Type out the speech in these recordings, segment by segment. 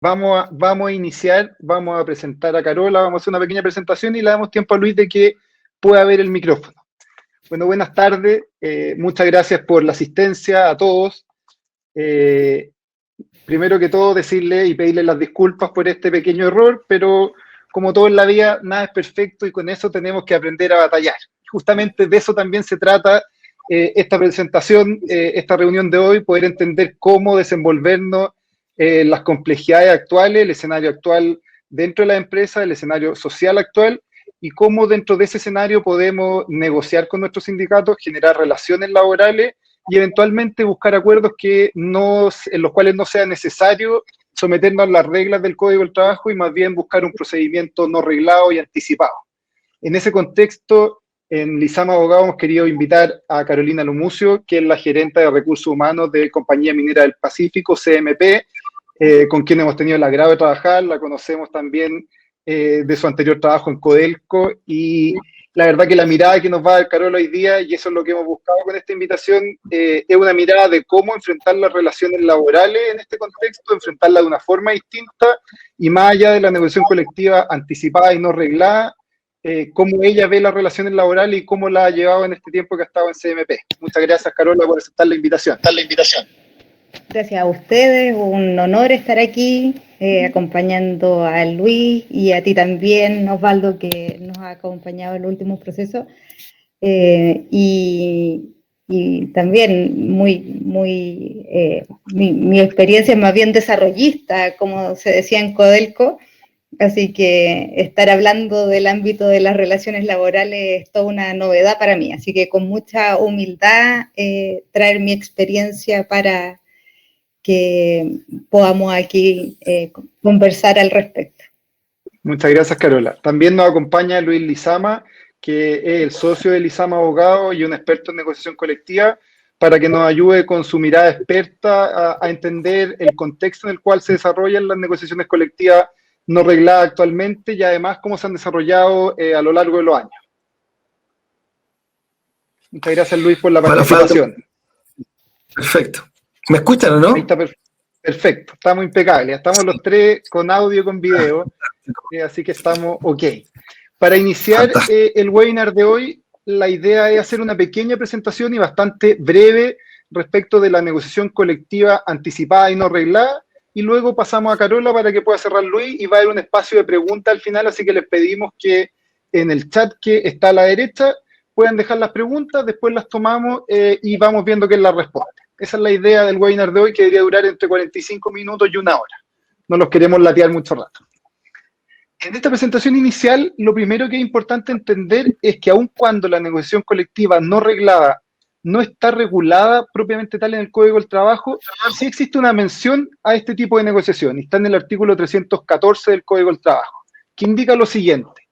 Vamos a iniciar, vamos a presentar a Carola, vamos a hacer una pequeña presentación y le damos tiempo a Luis de que pueda ver el micrófono. Bueno, buenas tardes, muchas gracias por la asistencia a todos. Primero que todo, decirle y pedirle las disculpas por este pequeño error, pero como todo en la vida, nada es perfecto y con eso tenemos que aprender a batallar. Justamente de eso también se trata esta presentación, esta reunión de hoy, poder entender cómo desenvolvernos las complejidades actuales, el escenario actual dentro de la empresa, el escenario social actual, y cómo dentro de ese escenario podemos negociar con nuestros sindicatos, generar relaciones laborales y eventualmente buscar acuerdos en los cuales no sea necesario someternos a las reglas del Código del Trabajo y más bien buscar un procedimiento no reglado y anticipado. En ese contexto, en Lizama Abogado hemos querido invitar a Carolina Lumucio, que es la gerente de Recursos Humanos de Compañía Minera del Pacífico, CMP, con quien hemos tenido el agrado de trabajar, la conocemos también de su anterior trabajo en Codelco, y la verdad que la mirada que nos va a dar Carola hoy día, y eso es lo que hemos buscado con esta invitación, es una mirada de cómo enfrentar las relaciones laborales en este contexto, enfrentarlas de una forma distinta, y más allá de la negociación colectiva anticipada y no reglada, cómo ella ve las relaciones laborales y cómo la ha llevado en este tiempo que ha estado en CMP. Muchas gracias, Carola, por aceptar la invitación. Gracias a ustedes, un honor estar aquí acompañando a Luis y a ti también, Osvaldo, que nos ha acompañado en los últimos procesos. Y también mi experiencia es más bien desarrollista, como se decía en Codelco, así que estar hablando del ámbito de las relaciones laborales es toda una novedad para mí, así que con mucha humildad traer mi experiencia para que podamos aquí conversar al respecto. Muchas gracias, Carola. También nos acompaña Luis Lizama, que es el socio de Lizama Abogado y un experto en negociación colectiva, para que nos ayude con su mirada experta a entender el contexto en el cual se desarrollan las negociaciones colectivas no regladas actualmente y además cómo se han desarrollado a lo largo de los años. Muchas gracias, Luis, por la participación. Perfecto. ¿Me escuchan o no? Ahí está perfecto, estamos impecables, estamos los tres con audio y con video, así que estamos ok. Para iniciar el webinar de hoy, la idea es hacer una pequeña presentación y bastante breve respecto de la negociación colectiva anticipada y no reglada, y luego pasamos a Carola para que pueda cerrar Luis y va a haber un espacio de preguntas al final, así que les pedimos que en el chat que está a la derecha puedan dejar las preguntas, después las tomamos y vamos viendo quién las responde. Esa es la idea del webinar de hoy, que debería durar entre 45 minutos y una hora. No los queremos latear mucho rato. En esta presentación inicial, lo primero que es importante entender es que aun cuando la negociación colectiva no reglada no está regulada propiamente tal en el Código del Trabajo, sí existe una mención a este tipo de negociación, y está en el artículo 314 del Código del Trabajo, que indica lo siguiente: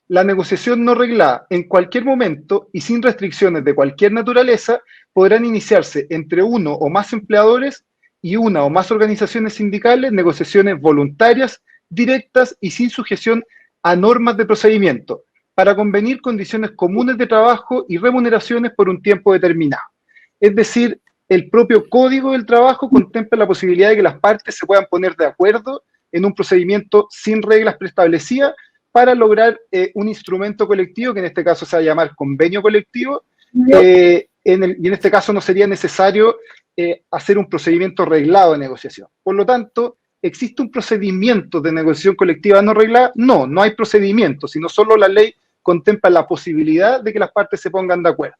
la negociación no reglada en cualquier momento y sin restricciones de cualquier naturaleza podrán iniciarse entre uno o más empleadores y una o más organizaciones sindicales, negociaciones voluntarias, directas y sin sujeción a normas de procedimiento, para convenir condiciones comunes de trabajo y remuneraciones por un tiempo determinado. Es decir, el propio Código del Trabajo contempla la posibilidad de que las partes se puedan poner de acuerdo en un procedimiento sin reglas preestablecidas para lograr un instrumento colectivo, que en este caso se va a llamar convenio colectivo, y en este caso no sería necesario hacer un procedimiento reglado de negociación. Por lo tanto, ¿existe un procedimiento de negociación colectiva no reglada? No, no hay procedimiento, sino solo la ley contempla la posibilidad de que las partes se pongan de acuerdo.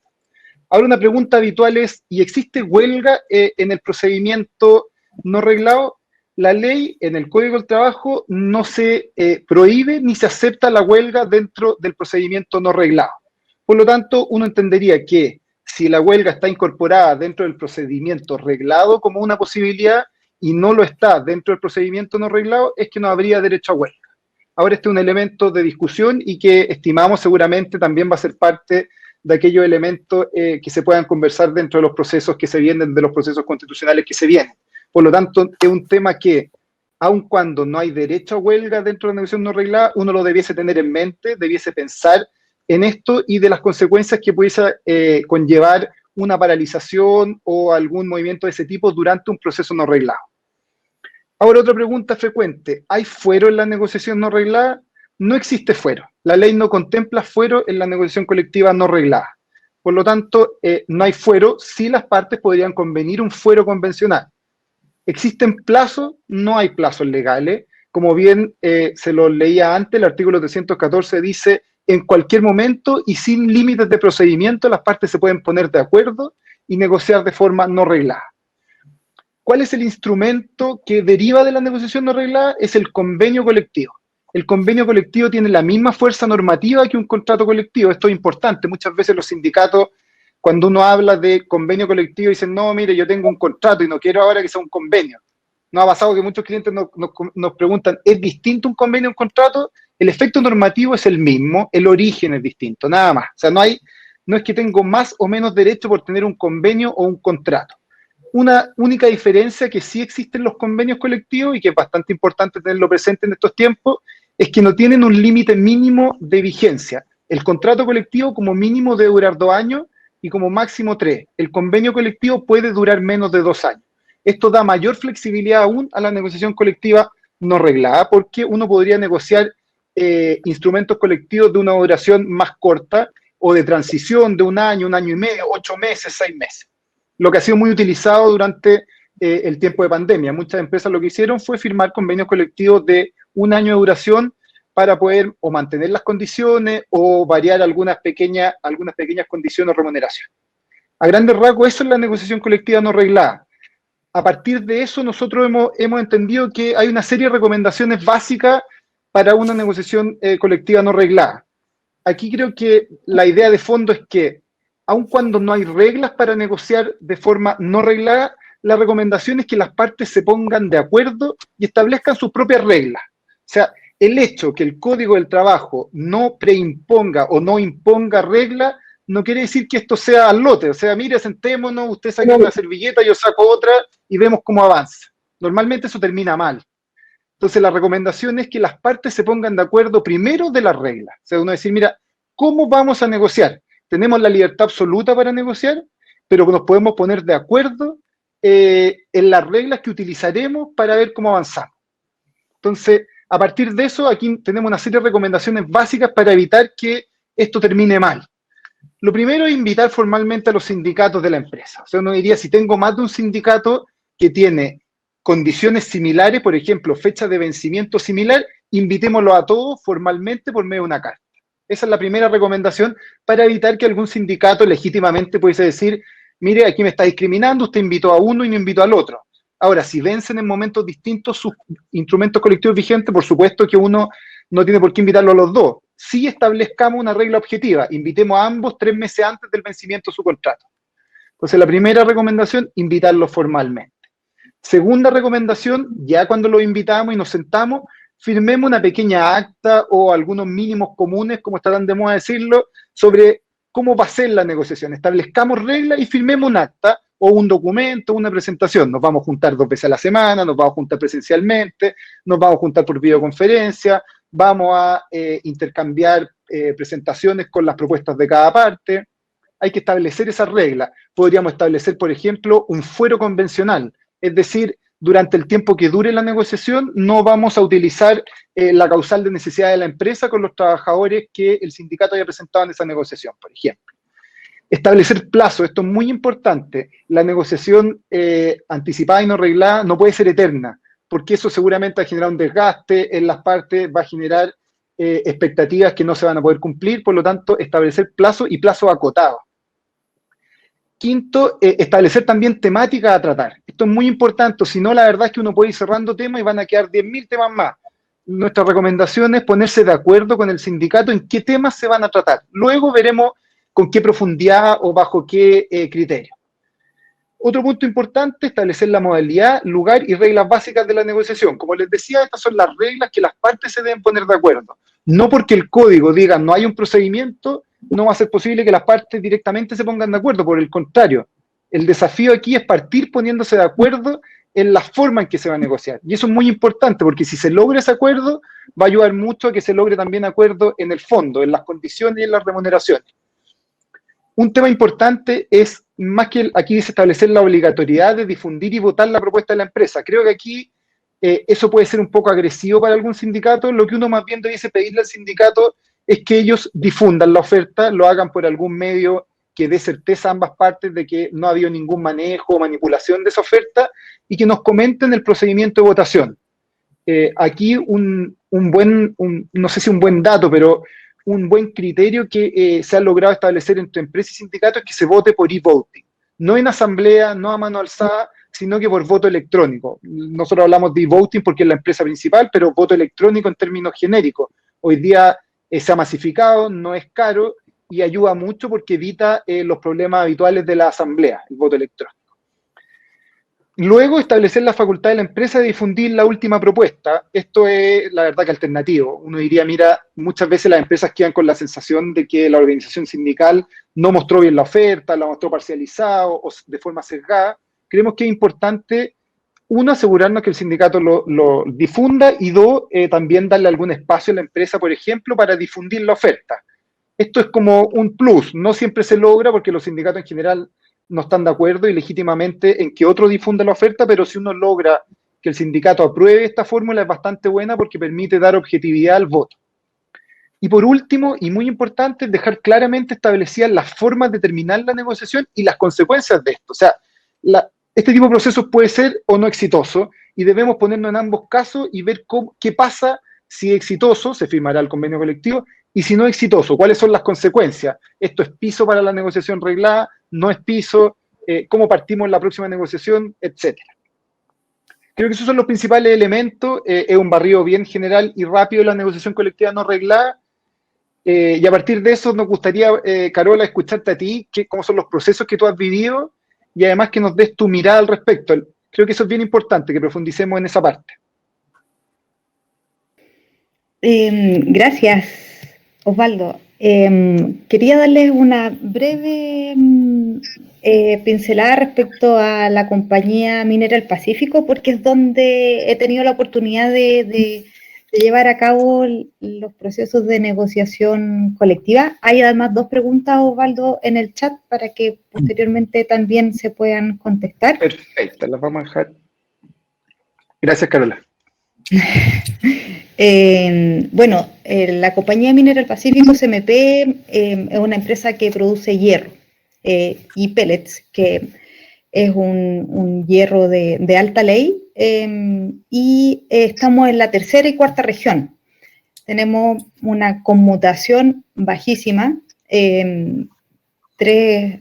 Ahora, una pregunta habitual es, ¿y existe huelga en el procedimiento no reglado? La ley en el Código del Trabajo no se prohíbe ni se acepta la huelga dentro del procedimiento no reglado. Por lo tanto, uno entendería que si la huelga está incorporada dentro del procedimiento reglado como una posibilidad y no lo está dentro del procedimiento no reglado, es que no habría derecho a huelga. Ahora, este es un elemento de discusión y que estimamos seguramente también va a ser parte de aquellos elementos que se puedan conversar dentro de los procesos que se vienen, de los procesos constitucionales que se vienen. Por lo tanto, es un tema que, aun cuando no hay derecho a huelga dentro de la negociación no reglada, uno lo debiese tener en mente, debiese pensar en esto y de las consecuencias que pudiese conllevar una paralización o algún movimiento de ese tipo durante un proceso no reglado. Ahora, otra pregunta frecuente. ¿Hay fuero en la negociación no reglada? No existe fuero. La ley no contempla fuero en la negociación colectiva no reglada. Por lo tanto, no hay fuero. Sí, las partes podrían convenir un fuero convencional. ¿Existen plazos? No hay plazos legales. Como bien se lo leía antes, el artículo 314 dice, en cualquier momento y sin límites de procedimiento, las partes se pueden poner de acuerdo y negociar de forma no reglada. ¿Cuál es el instrumento que deriva de la negociación no reglada? Es el convenio colectivo. El convenio colectivo tiene la misma fuerza normativa que un contrato colectivo. Esto es importante. Muchas veces los sindicatos, cuando uno habla de convenio colectivo, dicen, no, mire, yo tengo un contrato y no quiero ahora que sea un convenio. Nos ha pasado que muchos clientes nos preguntan, ¿es distinto un convenio a un contrato? El efecto normativo es el mismo, el origen es distinto, nada más. O sea, no es que tengo más o menos derecho por tener un convenio o un contrato. Una única diferencia que sí existen los convenios colectivos y que es bastante importante tenerlo presente en estos tiempos, es que no tienen un límite mínimo de vigencia. El contrato colectivo como mínimo debe durar 2 años y como máximo 3. El convenio colectivo puede durar menos de 2 años. Esto da mayor flexibilidad aún a la negociación colectiva no reglada, porque uno podría negociar instrumentos colectivos de una duración más corta o de transición de 1 año, 1 año y medio, 8 meses, 6 meses. Lo que ha sido muy utilizado durante el tiempo de pandemia. Muchas empresas lo que hicieron fue firmar convenios colectivos de 1 año de duración para poder o mantener las condiciones o variar algunas pequeñas condiciones o remuneración. A grandes rasgos, eso es la negociación colectiva no reglada. A partir de eso, nosotros hemos entendido que hay una serie de recomendaciones básicas para una negociación colectiva no reglada. Aquí creo que la idea de fondo es que, aun cuando no hay reglas para negociar de forma no reglada, la recomendación es que las partes se pongan de acuerdo y establezcan sus propias reglas. O sea, el hecho que el Código del Trabajo no preimponga o no imponga reglas no quiere decir que esto sea al lote. O sea, mire, sentémonos, usted saca una servilleta, yo saco otra y vemos cómo avanza. Normalmente eso termina mal. Entonces, la recomendación es que las partes se pongan de acuerdo primero de las reglas. O sea, uno decir, mira, ¿cómo vamos a negociar? Tenemos la libertad absoluta para negociar, pero nos podemos poner de acuerdo en las reglas que utilizaremos para ver cómo avanzamos. Entonces, a partir de eso, aquí tenemos una serie de recomendaciones básicas para evitar que esto termine mal. Lo primero es invitar formalmente a los sindicatos de la empresa. O sea, uno diría, si tengo más de un sindicato que tiene condiciones similares, por ejemplo, fecha de vencimiento similar, invitémoslo a todos formalmente por medio de una carta. Esa es la primera recomendación para evitar que algún sindicato legítimamente pudiese decir, mire, aquí me está discriminando, usted invitó a uno y no invitó al otro. Ahora, si vencen en momentos distintos sus instrumentos colectivos vigentes, por supuesto que uno no tiene por qué invitarlo a los dos. Sí establezcamos una regla objetiva, invitemos a ambos 3 meses antes del vencimiento de su contrato. Entonces, la primera recomendación, invitarlos formalmente. Segunda recomendación, ya cuando los invitamos y nos sentamos, firmemos una pequeña acta o algunos mínimos comunes, como está tan de moda decirlo, sobre cómo va a ser la negociación. Establezcamos reglas y firmemos un acta o un documento, una presentación. Nos vamos a juntar 2 veces a la semana, nos vamos a juntar presencialmente, nos vamos a juntar por videoconferencia, vamos a intercambiar presentaciones con las propuestas de cada parte. Hay que establecer esas reglas. Podríamos establecer, por ejemplo, un fuero convencional, es decir, durante el tiempo que dure la negociación no vamos a utilizar la causal de necesidad de la empresa con los trabajadores que el sindicato haya presentado en esa negociación, por ejemplo. Establecer plazos, esto es muy importante. La negociación anticipada y no reglada no puede ser eterna, porque eso seguramente va a generar un desgaste en las partes, va a generar expectativas que no se van a poder cumplir, por lo tanto, establecer plazos y plazos acotados. Quinto, establecer también temáticas a tratar. Esto es muy importante, si no, la verdad es que uno puede ir cerrando temas y van a quedar 10.000 temas más. Nuestra recomendación es ponerse de acuerdo con el sindicato en qué temas se van a tratar. Luego veremos con qué profundidad o bajo qué criterio. Otro punto importante, establecer la modalidad, lugar y reglas básicas de la negociación. Como les decía, estas son las reglas que las partes se deben poner de acuerdo. No porque el código diga no hay un procedimiento, no va a ser posible que las partes directamente se pongan de acuerdo. Por el contrario, el desafío aquí es partir poniéndose de acuerdo en la forma en que se va a negociar. Y eso es muy importante, porque si se logra ese acuerdo, va a ayudar mucho a que se logre también acuerdo en el fondo, en las condiciones y en las remuneraciones. Un tema importante es, más que aquí dice establecer la obligatoriedad de difundir y votar la propuesta de la empresa. Creo que aquí eso puede ser un poco agresivo para algún sindicato. Lo que uno más bien debiese pedirle al sindicato es que ellos difundan la oferta, lo hagan por algún medio que dé certeza a ambas partes de que no ha habido ningún manejo o manipulación de esa oferta y que nos comenten el procedimiento de votación. Aquí no sé si un buen dato, pero un buen criterio que se ha logrado establecer entre empresas y sindicatos es que se vote por e-voting. No en asamblea, no a mano alzada, sino que por voto electrónico. Nosotros hablamos de e-voting porque es la empresa principal, pero voto electrónico en términos genéricos. Hoy día se ha masificado, no es caro y ayuda mucho porque evita los problemas habituales de la asamblea, el voto electrónico. Luego, establecer la facultad de la empresa de difundir la última propuesta. Esto es, la verdad, que alternativo. Uno diría, mira, muchas veces las empresas quedan con la sensación de que la organización sindical no mostró bien la oferta, la mostró parcializada o de forma sesgada. Creemos que es importante, uno, asegurarnos que el sindicato lo difunda y dos, también darle algún espacio a la empresa, por ejemplo, para difundir la oferta. Esto es como un plus. No siempre se logra porque los sindicatos en general no están de acuerdo y legítimamente en que otro difunda la oferta, pero si uno logra que el sindicato apruebe esta fórmula es bastante buena porque permite dar objetividad al voto. Y por último, y muy importante, dejar claramente establecidas las formas de terminar la negociación y las consecuencias de esto. O sea, este tipo de procesos puede ser o no exitoso y debemos ponernos en ambos casos y ver qué pasa si es exitoso, se firmará el convenio colectivo, y si no es exitoso, cuáles son las consecuencias. ¿Esto es piso para la negociación reglada? ¿No es piso? ¿Cómo partimos en la próxima negociación? Etcétera. Creo que esos son los principales elementos. Es un barrido bien general y rápido de la negociación colectiva no reglada. Y a partir de eso nos gustaría, Carola, escucharte a ti, cómo son los procesos que tú has vivido y además que nos des tu mirada al respecto. Creo que eso es bien importante, que profundicemos en esa parte. Gracias, Osvaldo. Quería darles una breve pincelada respecto a la compañía minera El Pacífico, porque es donde he tenido la oportunidad de llevar a cabo los procesos de negociación colectiva. Hay además 2 preguntas, Osvaldo, en el chat para que posteriormente también se puedan contestar. Perfecto, las vamos a dejar. Gracias, Carola. Bueno, la compañía minera El Pacífico, CMP, es una empresa que produce hierro y pellets, que es un hierro de alta ley, y estamos en la 3ª y 4ª región. Tenemos una conmutación bajísima, 3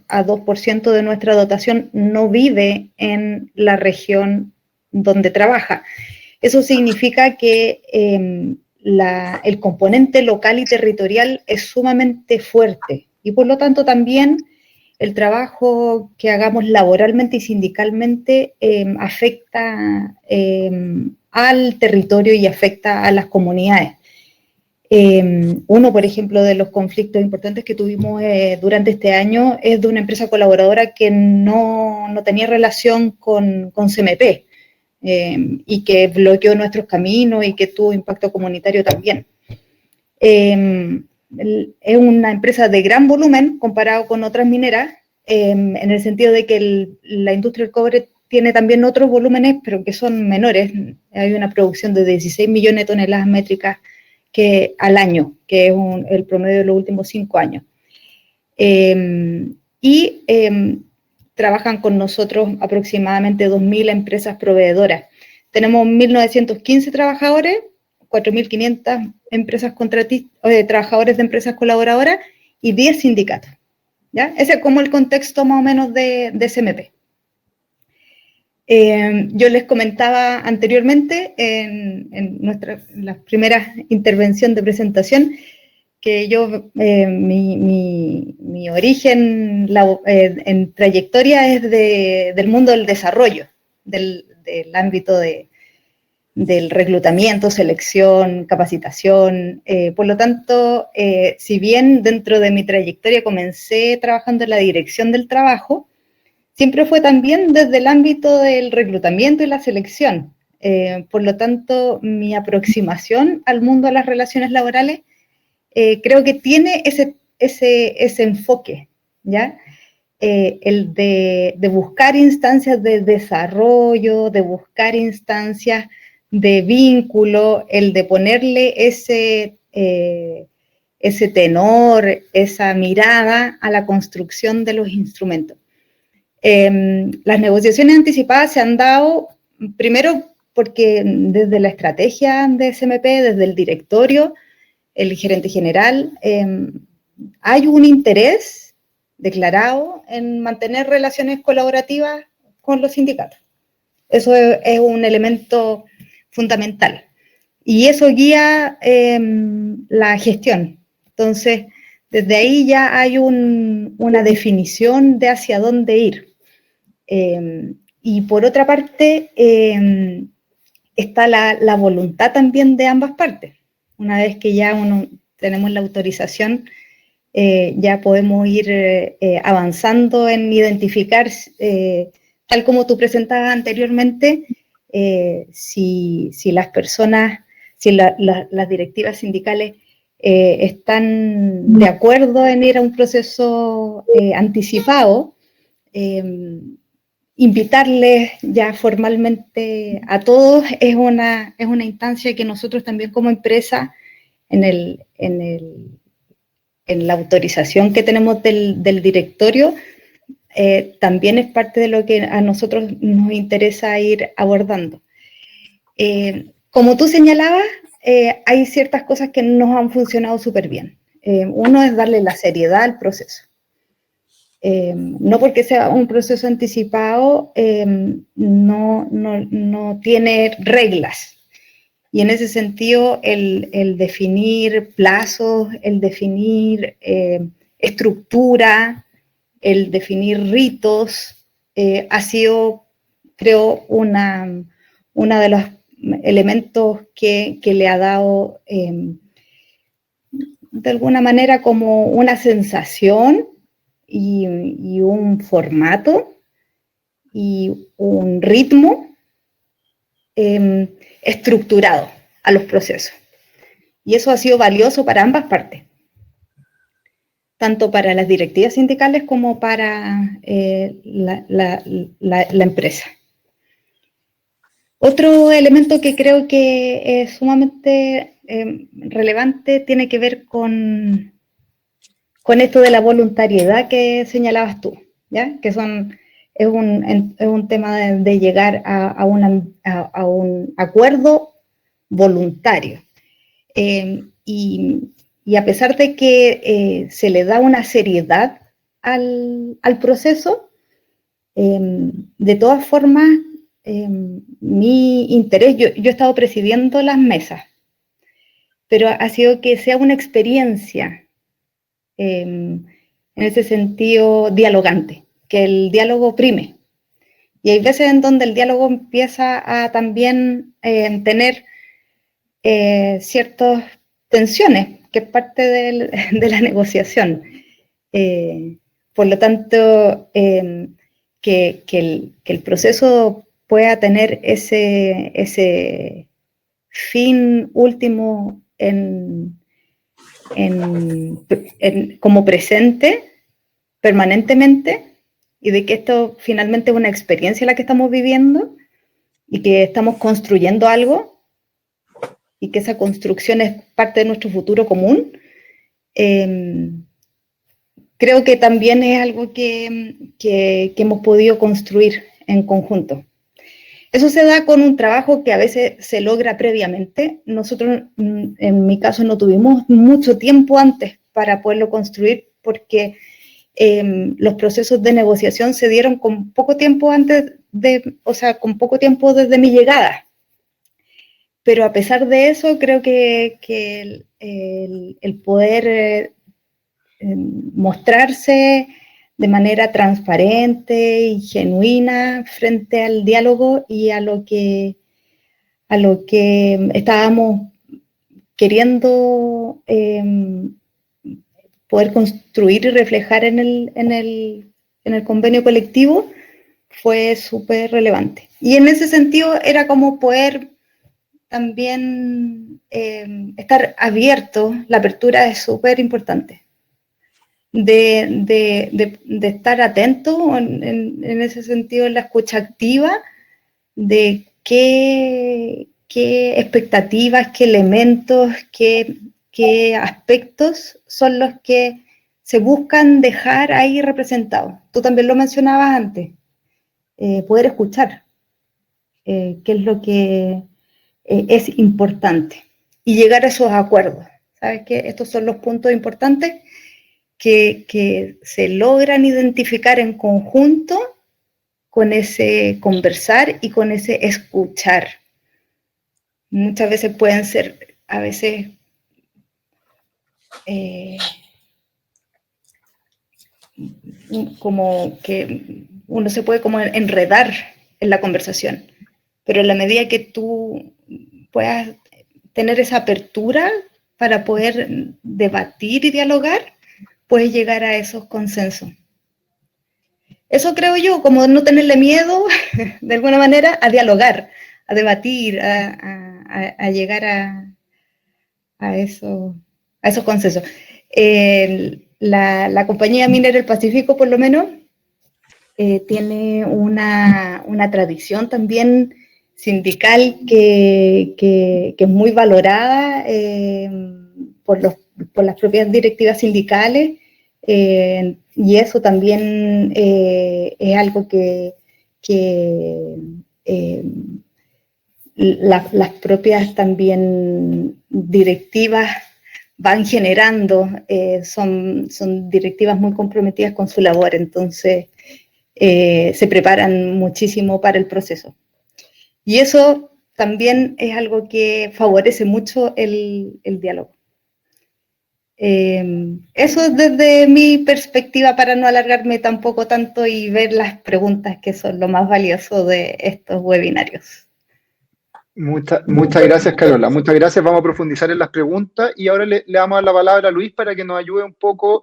a 2% de nuestra dotación no vive en la región donde trabaja. Eso significa que el componente local y territorial es sumamente fuerte y por lo tanto también el trabajo que hagamos laboralmente y sindicalmente afecta al territorio y afecta a las comunidades. Uno, por ejemplo, de los conflictos importantes que tuvimos durante este año es de una empresa colaboradora que no tenía relación con CMP. Y que bloqueó nuestros caminos y que tuvo impacto comunitario también. Es una empresa de gran volumen comparado con otras mineras, en el sentido de que la industria del cobre tiene también otros volúmenes, pero que son menores. Hay una producción de 16 millones de toneladas métricas al año, que es el promedio de los últimos 5 años. Trabajan con nosotros aproximadamente 2.000 empresas proveedoras. Tenemos 1.915 trabajadores, 4.500 empresas trabajadores de empresas colaboradoras y 10 sindicatos. ¿Ya? Ese es como el contexto más o menos de CMP. Yo les comentaba anteriormente en la primera intervención de presentación que yo, mi origen en trayectoria es del mundo del desarrollo, del ámbito del reclutamiento, selección, capacitación. Por lo tanto, si bien dentro de mi trayectoria comencé trabajando en la dirección del trabajo, siempre fue también desde el ámbito del reclutamiento y la selección. Por lo tanto, mi aproximación al mundo de las relaciones laborales creo que tiene ese enfoque, ¿ya? El de buscar instancias de desarrollo, de buscar instancias de vínculo, el de ponerle ese tenor, esa mirada a la construcción de los instrumentos. Las negociaciones anticipadas se han dado, primero porque desde la estrategia de SMP, desde el directorio, el gerente general, hay un interés declarado en mantener relaciones colaborativas con los sindicatos. Eso es un elemento fundamental. Y eso guía la gestión. Entonces, desde ahí ya hay una definición de hacia dónde ir. Y por otra parte, está la voluntad también de ambas partes. Una vez que ya tenemos la autorización, ya podemos ir avanzando en identificar, tal como tú presentabas anteriormente, si las personas, si las directivas sindicales están de acuerdo en ir a un proceso anticipado, invitarles ya formalmente a todos es una instancia que nosotros también como empresa, en la autorización que tenemos del directorio, también es parte de lo que a nosotros nos interesa ir abordando. Como tú señalabas, hay ciertas cosas que nos han funcionado súper bien. Uno es darle la seriedad al proceso. No porque sea un proceso anticipado, no tiene reglas. Y en ese sentido, el definir plazos, el definir estructura, el definir ritos, ha sido, creo, uno de los elementos que le ha dado, de alguna manera, como una sensación y un formato y un ritmo estructurado a los procesos. Y eso ha sido valioso para ambas partes, tanto para las directivas sindicales como para la empresa. Otro elemento que creo que es sumamente relevante tiene que ver con esto de la voluntariedad que señalabas tú, ¿ya? Que es un tema de llegar a un acuerdo voluntario. Y a pesar de que se le da una seriedad al proceso, de todas formas, mi interés, yo he estado presidiendo las mesas, pero ha sido que sea una experiencia, en ese sentido, dialogante, que el diálogo prime. Y hay veces en donde el diálogo empieza a también tener ciertas tensiones, que es parte de la negociación. Por lo tanto, que el proceso pueda tener ese fin último como presente permanentemente, y de que esto finalmente es una experiencia la que estamos viviendo y que estamos construyendo algo y que esa construcción es parte de nuestro futuro común, creo que también es algo que hemos podido construir en conjunto. Eso se da con un trabajo que a veces se logra previamente. Nosotros, en mi caso, no tuvimos mucho tiempo antes para poderlo construir, porque los procesos de negociación se dieron con poco tiempo con poco tiempo desde mi llegada. Pero a pesar de eso, creo que el poder mostrarse de manera transparente y genuina frente al diálogo y a lo que estábamos queriendo poder construir y reflejar en el convenio colectivo, fue súper relevante. Y en ese sentido era como poder también estar abierto. La apertura es súper importante. De estar atento en ese sentido, en la escucha activa, de qué qué expectativas, qué elementos, qué aspectos son los que se buscan dejar ahí representados. Tú también lo mencionabas antes, poder escuchar qué es lo que es importante y llegar a esos acuerdos. ¿Sabes qué? Estos son los puntos importantes que se logran identificar en conjunto con ese conversar y con ese escuchar. Muchas veces pueden ser, a veces, como que uno se puede como enredar en la conversación, pero en la medida que tú puedas tener esa apertura para poder debatir y dialogar, puedes llegar a esos consensos. Eso creo yo, como no tenerle miedo, de alguna manera, a dialogar, a debatir, a llegar a esos consensos. La compañía minera del Pacífico, por lo menos, tiene una tradición también sindical que es muy valorada por las propias directivas sindicales, y eso también es algo que las propias también directivas van generando, son directivas muy comprometidas con su labor, entonces se preparan muchísimo para el proceso. Y eso también es algo que favorece mucho el diálogo. Eso desde mi perspectiva, para no alargarme tampoco tanto y ver las preguntas, que son lo más valioso de estos webinarios. Muchas gracias, Carola. Muchas gracias. Vamos a profundizar en las preguntas y ahora le damos la palabra a Luis para que nos ayude un poco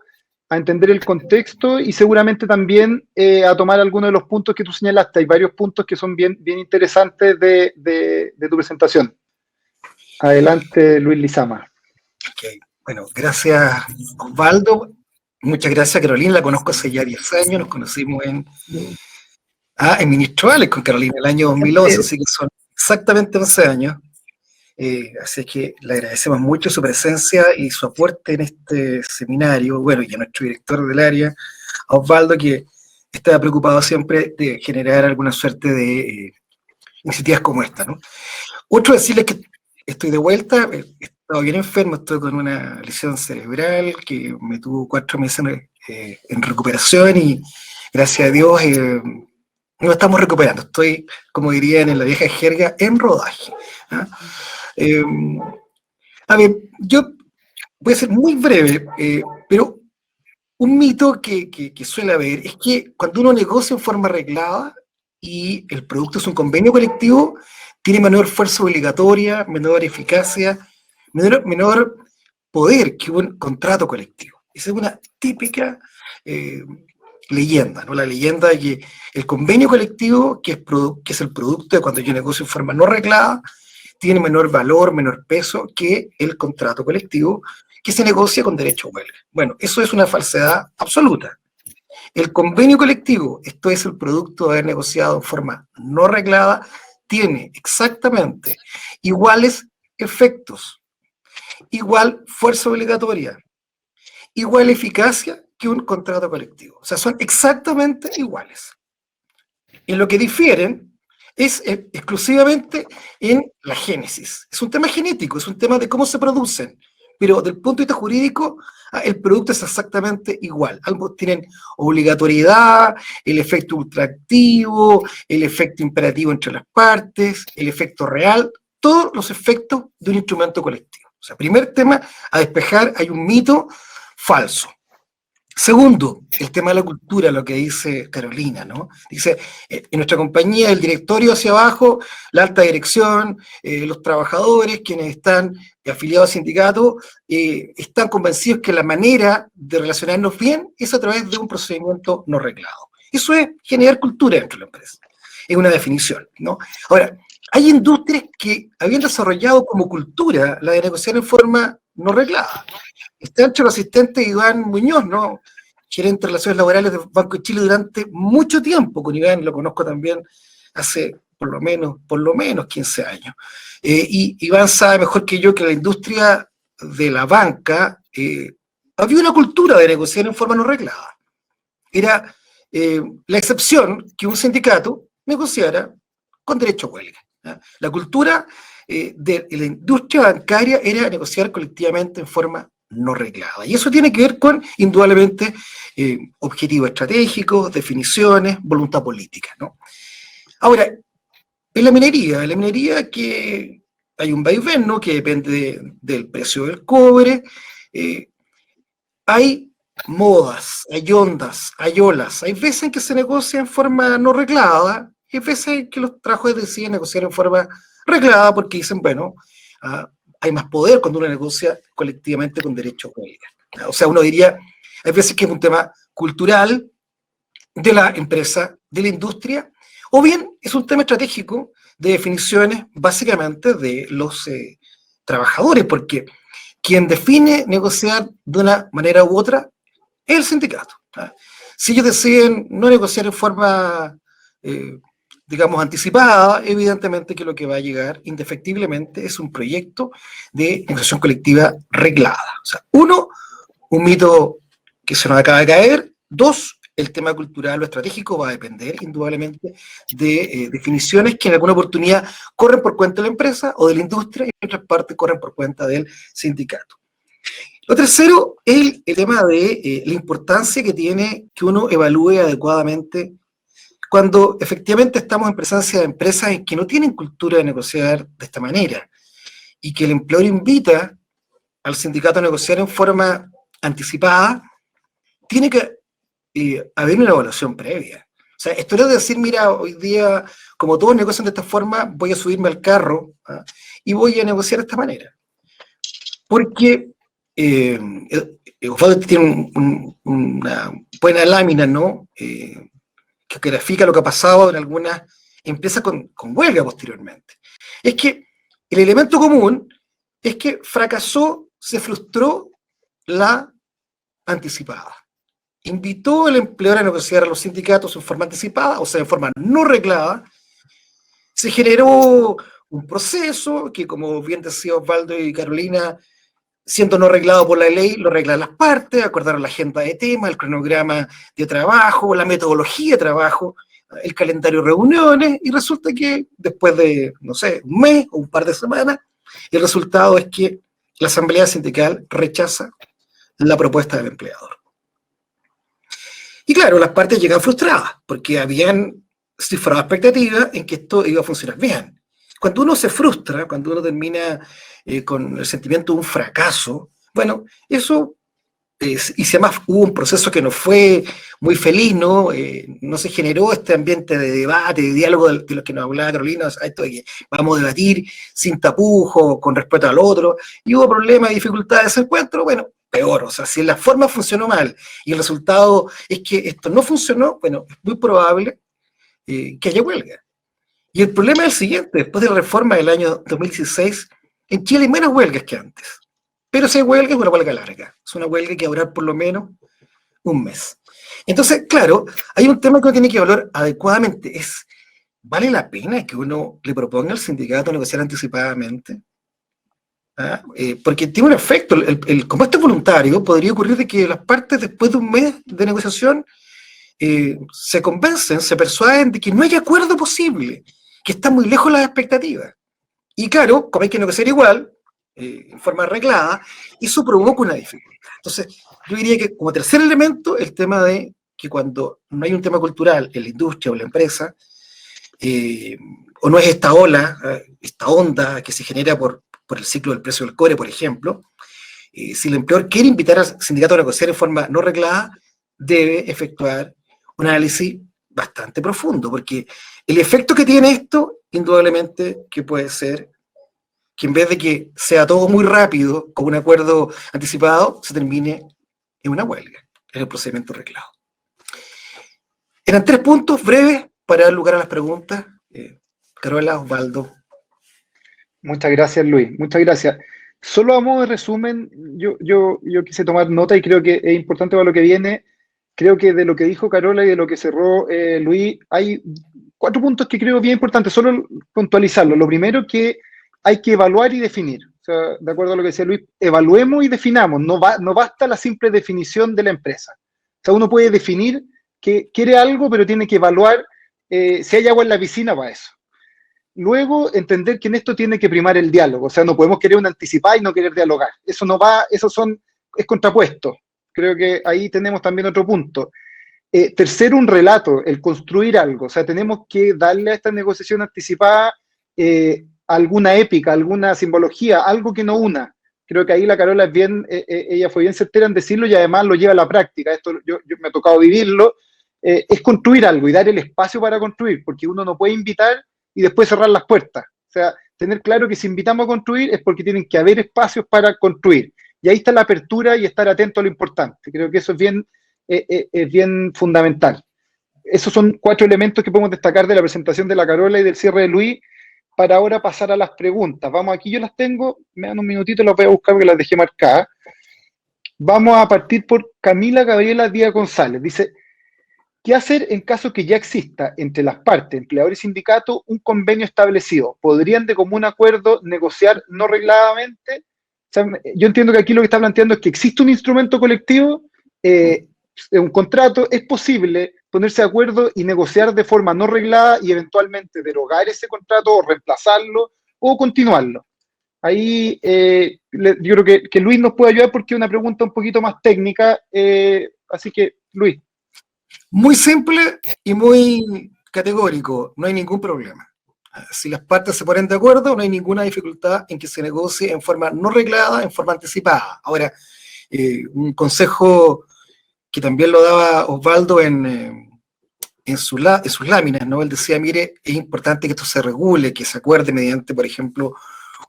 a entender el contexto y seguramente también a tomar algunos de los puntos que tú señalaste. Hay varios puntos que son bien interesantes de tu presentación. Adelante, Luis Lizama. Okay. Bueno, gracias, Osvaldo. Muchas gracias, Carolina. La conozco hace ya 10 años. Nos conocimos en Ministro con Carolina, el año 2011, así que son exactamente 11 años. Así que le agradecemos mucho su presencia y su aporte en este seminario. Bueno, y a nuestro director del área, a Osvaldo, que está preocupado siempre de generar alguna suerte de iniciativas como esta, ¿no? Otro, decirles que estoy de vuelta, he estado bien enfermo, estoy con una lesión cerebral que me tuvo 4 meses en recuperación y gracias a Dios nos estamos recuperando. Estoy, como dirían en la vieja jerga, en rodaje. A ver, yo voy a ser muy breve, pero un mito que suele haber es que cuando uno negocia en forma reglada y el producto es un convenio colectivo, tiene menor fuerza obligatoria, menor eficacia, menor poder que un contrato colectivo. Esa es una típica leyenda, ¿no? La leyenda de que el convenio colectivo, que es el producto de cuando yo negocio en forma no reglada, tiene menor valor, menor peso que el contrato colectivo que se negocia con derecho a huelga. Bueno, eso es una falsedad absoluta. El convenio colectivo, esto es el producto de haber negociado en forma no reglada, tiene exactamente iguales efectos, igual fuerza obligatoria, igual eficacia que un contrato colectivo. O sea, son exactamente iguales. En lo que difieren es exclusivamente en la génesis. Es un tema genético, es un tema de cómo se producen, pero del punto de vista jurídico, el producto es exactamente igual. Ambos tienen obligatoriedad, el efecto ultraactivo, el efecto imperativo entre las partes, el efecto real, todos los efectos de un instrumento colectivo. O sea, primer tema a despejar, hay un mito falso. Segundo, el tema de la cultura, lo que dice Carolina, ¿no? Dice, en nuestra compañía, el directorio hacia abajo, la alta dirección, los trabajadores, quienes están afiliados al sindicato, están convencidos que la manera de relacionarnos bien es a través de un procedimiento no reglado. Eso es generar cultura dentro de la empresa. Es una definición, ¿no? Ahora, hay industrias que habían desarrollado como cultura la de negociar en forma no reglada. Está entre los asistentes Iván Muñoz, ¿no? Gerente de Relaciones Laborales del Banco de Chile durante mucho tiempo. Con Iván lo conozco también hace por lo menos 15 años. Y Iván sabe mejor que yo que la industria de la banca había una cultura de negociar en forma no reglada. Era la excepción que un sindicato negociara con derecho a huelga. ¿Ya? La cultura de la industria bancaria era negociar colectivamente en forma no reglada. Y eso tiene que ver con, indudablemente, objetivos estratégicos, definiciones, voluntad política, ¿no? Ahora, en la minería que hay un vaivén, ¿no? Que depende del precio del cobre, hay modas, hay ondas, hay olas, hay veces en que se negocia en forma no reglada, y hay veces en que los trabajadores deciden negociar en forma reglada porque dicen, bueno, hay más poder cuando uno negocia colectivamente con derecho a huelga. O sea, uno diría, hay veces que es un tema cultural de la empresa, de la industria, o bien es un tema estratégico de definiciones básicamente de los trabajadores, porque quien define negociar de una manera u otra es el sindicato. Si ellos deciden no negociar en forma, digamos, anticipada, evidentemente que lo que va a llegar indefectiblemente es un proyecto de negociación colectiva reglada. O sea, uno, un mito que se nos acaba de caer. Dos, el tema cultural o estratégico va a depender indudablemente de definiciones que en alguna oportunidad corren por cuenta de la empresa o de la industria y en otras partes corren por cuenta del sindicato. Lo tercero es el tema de la importancia que tiene que uno evalúe adecuadamente cuando efectivamente estamos en presencia de empresas que no tienen cultura de negociar de esta manera y que el empleador invita al sindicato a negociar en forma anticipada. Tiene que haber una evaluación previa. O sea, esto no es decir, mira, hoy día, como todos negocian de esta forma, voy a subirme al carro y voy a negociar de esta manera. Porque Osvaldo tiene una buena lámina, ¿no? Que grafica lo que ha pasado en algunas empresas con huelga posteriormente. Es que el elemento común es que fracasó, se frustró la anticipada. Invitó al empleador a negociar a los sindicatos en forma anticipada, o sea, en forma no reglada. Se generó un proceso que, como bien decía Osvaldo y Carolina, siendo no reglado por la ley, lo arreglan las partes, acordaron la agenda de temas, el cronograma de trabajo, la metodología de trabajo, el calendario de reuniones, y resulta que después de, no sé, un mes o un par de semanas, el resultado es que la asamblea sindical rechaza la propuesta del empleador. Y claro, las partes llegan frustradas, porque habían cifrado expectativas en que esto iba a funcionar bien. Cuando uno se frustra, cuando uno termina con el sentimiento de un fracaso, bueno, eso, y si además hubo un proceso que no fue muy feliz, ¿no? No se generó este ambiente de debate, de diálogo de los que nos hablaba Carolina, esto de que vamos a debatir sin tapujos, con respeto al otro, y hubo problemas y dificultades de ese encuentro, bueno, peor. O sea, si la forma funcionó mal y el resultado es que esto no funcionó, bueno, es muy probable que haya huelga. Y el problema es el siguiente: después de la reforma del año 2016, en Chile hay menos huelgas que antes. Pero si hay huelga, es una huelga larga. Es una huelga que va a durar por lo menos un mes. Entonces, claro, hay un tema que uno tiene que evaluar adecuadamente. ¿Vale la pena que uno le proponga al sindicato negociar anticipadamente? Porque tiene un efecto. Como esto es voluntario, podría ocurrir de que las partes, después de un mes de negociación, se convencen, se persuaden de que no hay acuerdo posible, que están muy lejos las expectativas. Y claro, como hay que negociar igual, en forma arreglada, eso provoca una dificultad. Entonces, yo diría que como tercer elemento, el tema de que cuando no hay un tema cultural en la industria o en la empresa, o no es esta ola, esta onda que se genera por el ciclo del precio del cobre, por ejemplo, si el empleador quiere invitar al sindicato a negociar en forma no reglada, debe efectuar un análisis bastante profundo, porque el efecto que tiene esto, indudablemente, que puede ser que en vez de que sea todo muy rápido, con un acuerdo anticipado, se termine en una huelga, en el procedimiento reglado. Eran 3 puntos breves para dar lugar a las preguntas. Carola, Osvaldo. Muchas gracias, Luis. Muchas gracias. Solo a modo de resumen, yo quise tomar nota y creo que es importante para lo que viene. Creo que de lo que dijo Carola y de lo que cerró Luis, hay cuatro puntos que creo bien importantes, solo puntualizarlo. Lo primero, que hay que evaluar y definir. O sea, de acuerdo a lo que decía Luis, evaluemos y definamos. No basta la simple definición de la empresa. O sea, uno puede definir que quiere algo, pero tiene que evaluar si hay agua en la piscina para eso. Luego, entender que en esto tiene que primar el diálogo. O sea, no podemos querer una anticipada y no querer dialogar. Eso no va, es contrapuesto. Creo que ahí tenemos también otro punto. Tercero, un relato, el construir algo. O sea, tenemos que darle a esta negociación anticipada alguna épica, alguna simbología, algo que no una. Creo que ahí la Carola es bien, ella fue bien certera en decirlo y además lo lleva a la práctica. Esto yo me ha tocado vivirlo. Es construir algo y dar el espacio para construir, porque uno no puede invitar y después cerrar las puertas. O sea, tener claro que si invitamos a construir es porque tienen que haber espacios para construir. Y ahí está la apertura y estar atento a lo importante. Creo que eso es bien fundamental. Esos son cuatro elementos que podemos destacar de la presentación de la Carola y del cierre de Luis, para ahora pasar a las preguntas. Vamos, aquí yo las tengo, me dan un minutito, las voy a buscar porque las dejé marcadas. Vamos a partir por Camila Gabriela Díaz González. Dice, ¿qué hacer en caso que ya exista entre las partes, empleador y sindicato, un convenio establecido? ¿Podrían de común acuerdo negociar no regladamente? O sea, yo entiendo que aquí lo que está planteando es que existe un instrumento colectivo, un contrato, es posible ponerse de acuerdo y negociar de forma no reglada y eventualmente derogar ese contrato o reemplazarlo o continuarlo. Ahí yo creo que Luis nos puede ayudar porque es una pregunta un poquito más técnica, así que Luis. Muy simple y muy categórico, no hay ningún problema. Si las partes se ponen de acuerdo, no hay ninguna dificultad en que se negocie en forma no reglada, en forma anticipada. Ahora, un consejo que también lo daba Osvaldo en sus láminas, ¿no? Él decía, mire, es importante que esto se regule, que se acuerde mediante, por ejemplo,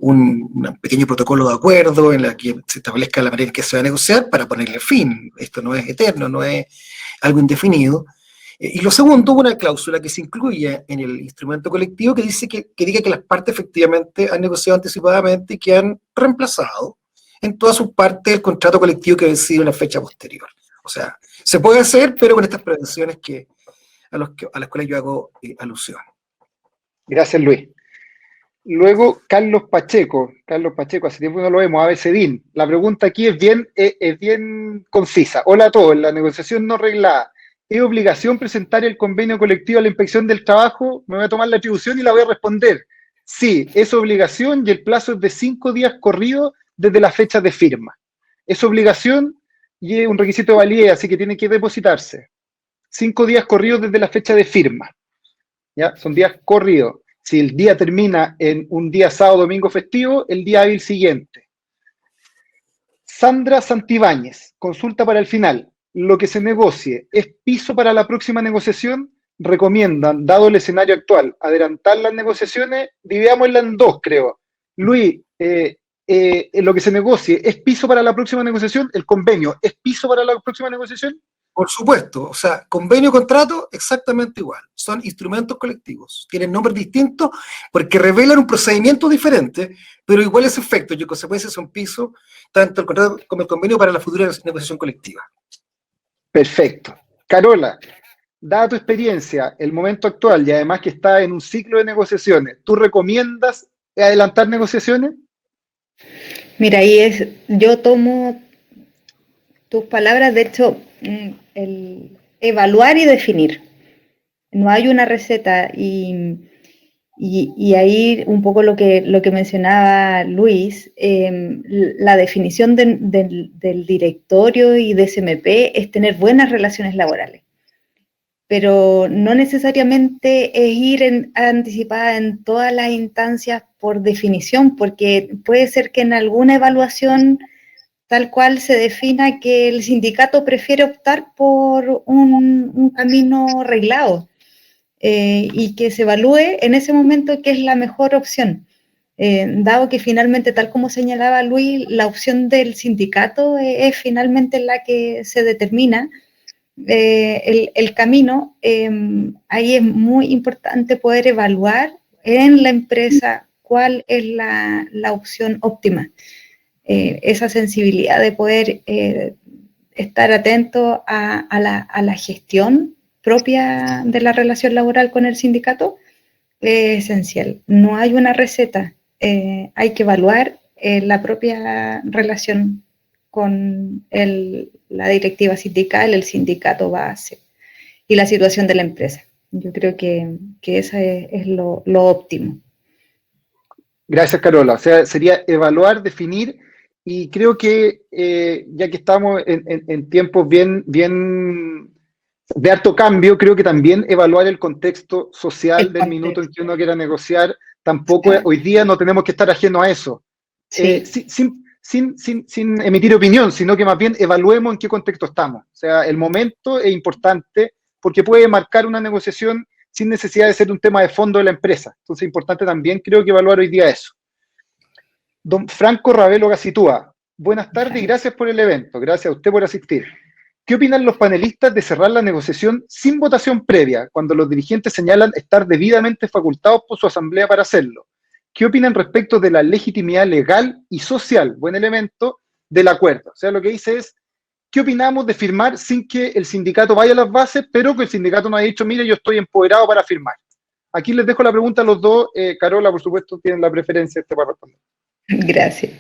un pequeño protocolo de acuerdo en la que se establezca la manera en que se va a negociar para ponerle fin. Esto no es eterno, no es algo indefinido. Y lo segundo, una cláusula que se incluye en el instrumento colectivo que dice que diga que las partes efectivamente han negociado anticipadamente y que han reemplazado en todas sus partes el contrato colectivo que ha vencido en la fecha posterior. O sea, se puede hacer, pero con estas prevenciones a las cuales yo hago alusión. Gracias, Luis. Luego, Carlos Pacheco, hace tiempo no lo vemos, ABCDIN. La pregunta aquí es bien concisa. Hola a todos, en la negociación no reglada, ¿es obligación presentar el convenio colectivo a la Inspección del Trabajo? Me voy a tomar la atribución y la voy a responder. Sí, es obligación y el plazo es de 5 días corridos desde la fecha de firma. Es obligación y es un requisito de validez, así que tiene que depositarse. 5 días corridos desde la fecha de firma. ¿Ya? Son días corridos. Si el día termina en un día sábado, domingo festivo, el día hábil siguiente. Sandra Santibáñez, consulta para el final. Lo que se negocie es piso para la próxima negociación. Recomiendan, dado el escenario actual, adelantar las negociaciones. Dividámosla en dos, creo. Luis, lo que se negocie es piso para la próxima negociación. El convenio es piso para la próxima negociación. Por supuesto, o sea, convenio, contrato, exactamente igual. Son instrumentos colectivos. Tienen nombres distintos porque revelan un procedimiento diferente, pero iguales efectos y consecuencias son piso, tanto el contrato como el convenio para la futura negociación colectiva. Perfecto. Carola, dada tu experiencia, el momento actual y además que está en un ciclo de negociaciones, ¿tú recomiendas adelantar negociaciones? Mira, yo tomo tus palabras, de hecho, el evaluar y definir. No hay una receta y ahí un poco lo que mencionaba Luis, la definición del directorio y de SMP es tener buenas relaciones laborales, pero no necesariamente es ir anticipada en todas las instancias por definición, porque puede ser que en alguna evaluación tal cual se defina que el sindicato prefiere optar por un camino reglado y que se evalúe en ese momento qué es la mejor opción. Dado que finalmente, tal como señalaba Luis, la opción del sindicato es finalmente la que se determina el camino, ahí es muy importante poder evaluar en la empresa cuál es la opción óptima. Esa sensibilidad de poder estar atento a la gestión propia de la relación laboral con el sindicato es esencial. No hay una receta, hay que evaluar la propia relación con la directiva sindical, el sindicato base y la situación de la empresa. Yo creo que eso es lo óptimo. Gracias, Carola. O sea, sería evaluar, definir, y creo que ya que estamos en tiempos bien de harto cambio, creo que también evaluar el contexto social del minuto en que uno quiera negociar. Tampoco hoy día no tenemos que estar ajenos a eso. Sí. Sin emitir opinión, sino que más bien evaluemos en qué contexto estamos. O sea, el momento es importante porque puede marcar una negociación sin necesidad de ser un tema de fondo de la empresa. Entonces es importante también, creo que evaluar hoy día eso. Don Franco Ravelo Gacitúa, buenas tardes y gracias por el evento. Gracias a usted por asistir. ¿Qué opinan los panelistas de cerrar la negociación sin votación previa, cuando los dirigentes señalan estar debidamente facultados por su asamblea para hacerlo? ¿Qué opinan respecto de la legitimidad legal y social, buen elemento, del acuerdo? O sea, lo que dice es, ¿qué opinamos de firmar sin que el sindicato vaya a las bases, pero que el sindicato nos haya dicho, mire, yo estoy empoderado para firmar? Aquí les dejo la pregunta a los dos. Carola, por supuesto, tienen la preferencia para responder. Gracias.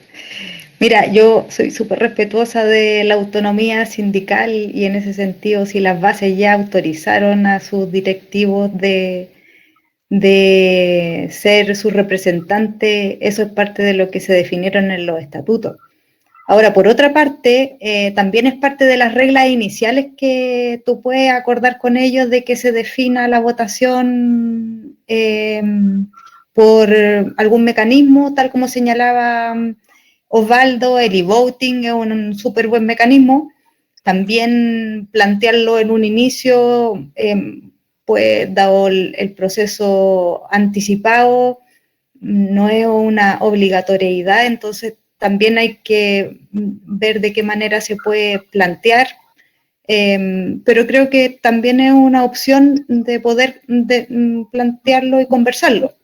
Mira, yo soy súper respetuosa de la autonomía sindical y en ese sentido, si las bases ya autorizaron a sus directivos de ser su representante, eso es parte de lo que se definieron en los estatutos. Ahora, por otra parte, también es parte de las reglas iniciales que tú puedes acordar con ellos de que se defina la votación por algún mecanismo, tal como señalaba Osvaldo. El e-voting es un súper buen mecanismo. También plantearlo en un inicio, pues dado el proceso anticipado, no es una obligatoriedad, entonces también hay que ver de qué manera se puede plantear, pero creo que también es una opción de poder plantearlo y conversarlo.